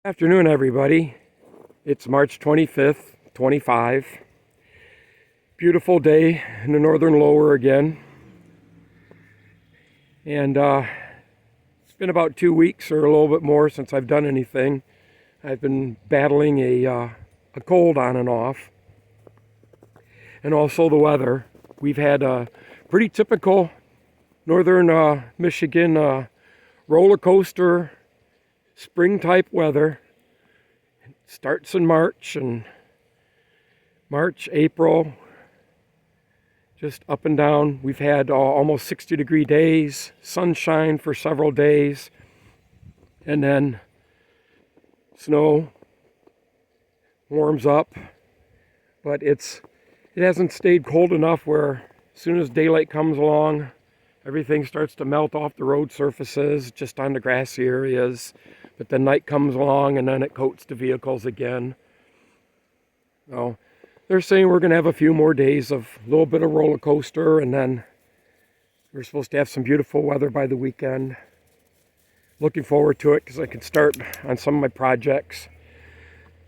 Afternoon, everybody. It's March 25th, 25. Beautiful day in the northern lower again. And it's been about 2 weeks or a little bit more since I've done anything. I've been battling a cold on and off. And also the weather. We've had a pretty typical northern Michigan roller coaster spring type weather. It starts in March, April, just up and down. We've had almost 60-degree days, sunshine for several days, and then snow, warms up, but it hasn't stayed cold enough where as soon as daylight comes along, everything starts to melt off the road surfaces, just on the grassy areas. But then night comes along and then it coats the vehicles again. So they're saying we're going to have a few more days of a little bit of roller coaster, and then we're supposed to have some beautiful weather by the weekend. Looking forward to it because I can start on some of my projects.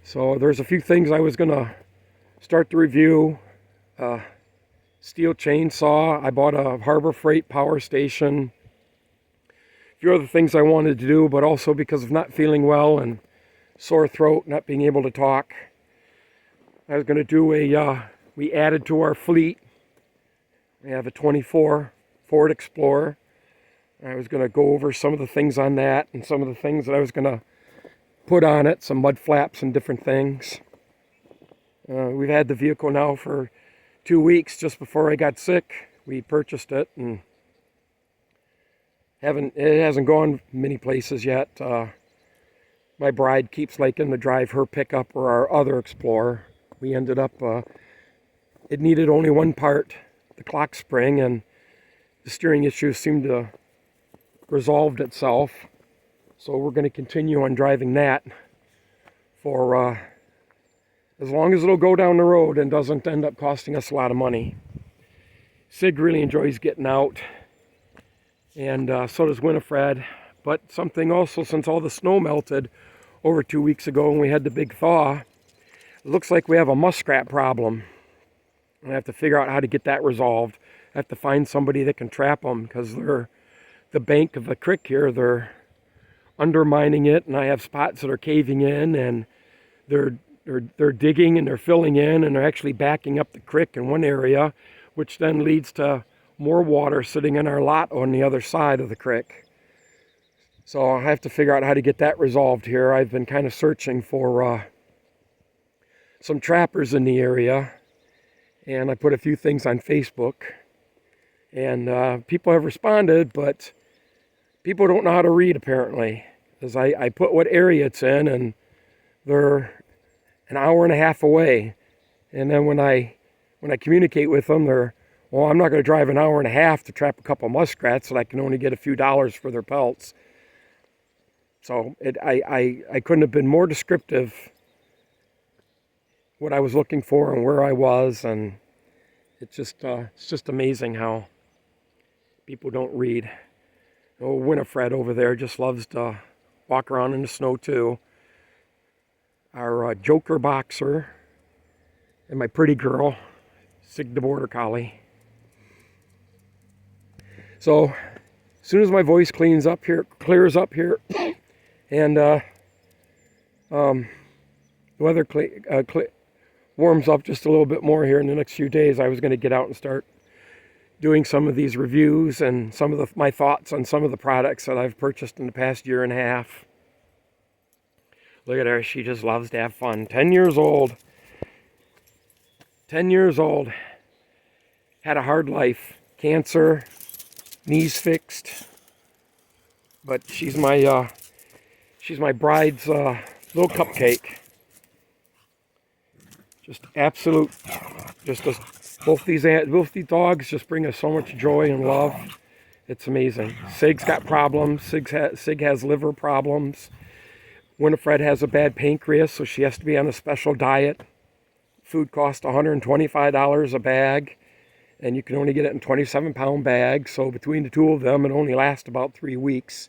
So there's a few things I was going to start to review. Steel chainsaw. I bought a Harbor Freight power station. A few other things I wanted to do, but also because of not feeling well and sore throat, not being able to talk, I was going to do we added to our fleet. We have a 24 Ford Explorer. I was going to go over some of the things on that and some of the things that I was going to put on it, some mud flaps and different things. We've had the vehicle now for 2 weeks. Just before I got sick, we purchased it, and it hasn't gone many places yet. My bride keeps liking to drive her pickup or our other Explorer. We ended up, it needed only one part, the clock spring, and the steering issue seemed to resolved itself. So we're going to continue on driving that for as long as it'll go down the road and doesn't end up costing us a lot of money. Sig really enjoys getting out, and so does Winifred. But something also, since all the snow melted over 2 weeks ago and we had the big thaw, it looks like we have a muskrat problem. I have to figure out how to get that resolved. I have to find somebody that can trap them, because they're the bank of the creek here. They're undermining it, and I have spots that are caving in, and they're digging and they're filling in, and they're actually backing up the creek in one area, which then leads to more water sitting in our lot on the other side of the creek. So I have to figure out how to get that resolved here. I've been kind of searching for some trappers in the area, and I put a few things on Facebook, and people have responded, but people don't know how to read, apparently, because I put what area it's in, and they're an hour and a half away. And then when I communicate with them, well, I'm not going to drive an hour and a half to trap a couple muskrats, and I can only get a few dollars for their pelts. So I couldn't have been more descriptive what I was looking for and where I was, and it's just amazing how people don't read. Oh, Winifred over there just loves to walk around in the snow too. Our Joker Boxer and my pretty girl, Sig the Border Collie. So as soon as my voice clears up here, and the weather warms up just a little bit more here in the next few days, I was going to get out and start doing some of these reviews and some of my thoughts on some of the products that I've purchased in the past year and a half. Look at her. She just loves to have fun. 10 years old. 10 years old. Had a hard life. Cancer. Knees fixed. But she's my bride's little cupcake. Just absolute. Both these dogs just bring us so much joy and love. It's amazing. Sig's got problems. Sig has liver problems. Winifred has a bad pancreas, so she has to be on a special diet. Food costs $125 a bag, and you can only get it in 27-pound bags. So between the two of them, it only lasts about 3 weeks.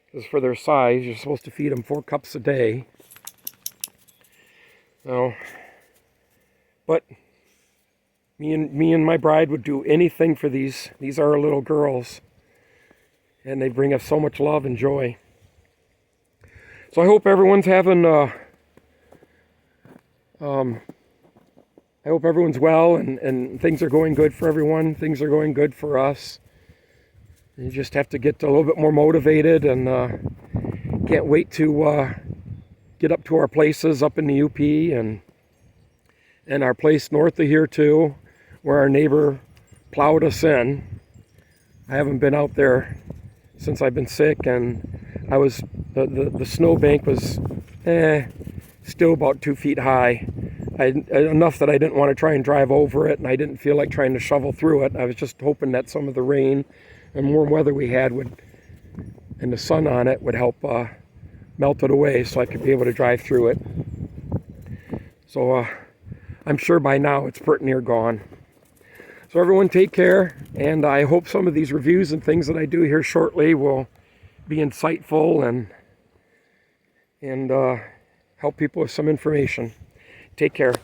Because for their size, you're supposed to feed them 4 cups a day. So, but me and my bride would do anything for these. These are our little girls, and they bring us so much love and joy. So I hope everyone's having. I hope everyone's well and things are going good for everyone. Things are going good for us. You just have to get a little bit more motivated, and can't wait to get up to our places up in the UP and our place north of here too, where our neighbor plowed us in. I haven't been out there since I've been sick, and I was the snowbank was still about 2 feet high. Enough that I didn't want to try and drive over it, and I didn't feel like trying to shovel through it. I was just hoping that some of the rain and warm weather we had and the sun on it would help melt it away so I could be able to drive through it. So I'm sure by now it's pretty near gone. So everyone take care, and I hope some of these reviews and things that I do here shortly will be insightful and help people with some information. Take care.